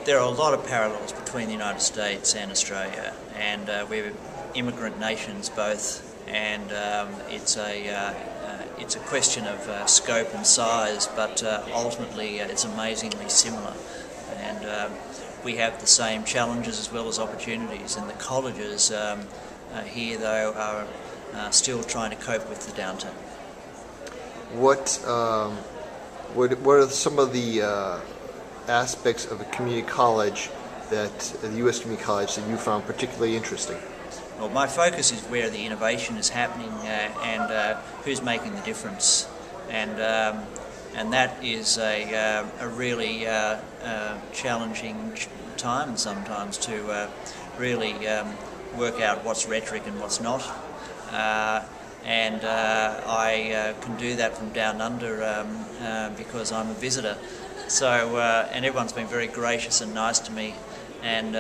there are a lot of parallels between the United States and Australia, and we're immigrant nations both, and it's a question of scope and size, but ultimately it's amazingly similar. And we have the same challenges as well as opportunities, and the colleges here, though, are still trying to cope with the downturn. What are some of the aspects of a community college the U.S. community college that you found particularly interesting? Well, my focus is where the innovation is happening and who's making the difference, and that is a really challenging time sometimes to really work out what's rhetoric and what's not. And I can do that from down under because I'm a visitor. So, and everyone's been very gracious and nice to me. And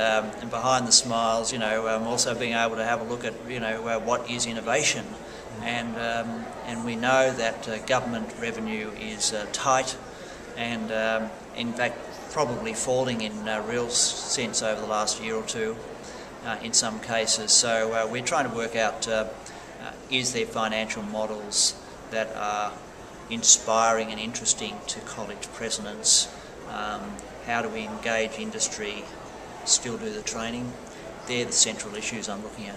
behind the smiles, I'm also being able to have a look at, what is innovation. And we know that government revenue is tight and, in fact, probably falling in real sense over the last year or two in some cases. So we're trying to work out is there financial models that are inspiring and interesting to college presidents? How do we engage industry, still do the training? They're the central issues I'm looking at.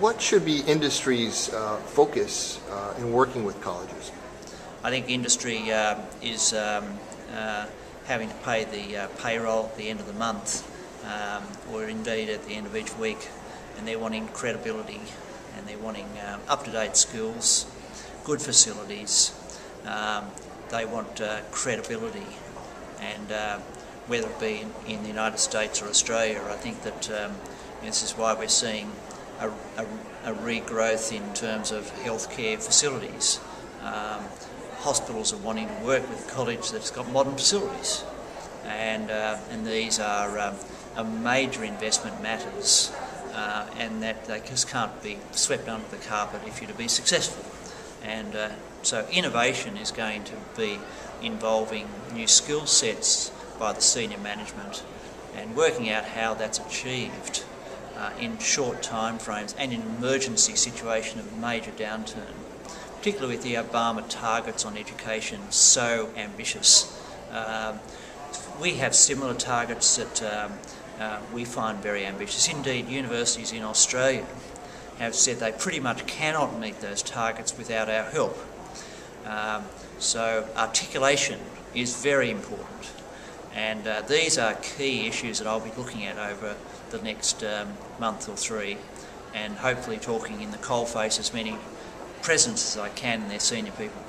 What should be industry's focus in working with colleges? I think industry is having to pay the payroll at the end of the month, or indeed at the end of each week, and they're wanting credibility, and they're wanting up-to-date skills, good facilities. They want credibility, and whether it be in the United States or Australia, I think that this is why we're seeing a regrowth in terms of healthcare facilities. Hospitals are wanting to work with a college that's got modern facilities, and these are major investment matters, and that they just can't be swept under the carpet if you're to be successful. And so innovation is going to be involving new skill sets by the senior management and working out how that's achieved in short time frames and in an emergency situation of major downturn, particularly with the Obama targets on education so ambitious. We have similar targets that we find very ambitious. Indeed, universities in Australia have said they pretty much cannot meet those targets without our help. So articulation is very important, and these are key issues that I'll be looking at over the next month or three, and hopefully talking in the coalface as many presidents as I can and their senior people.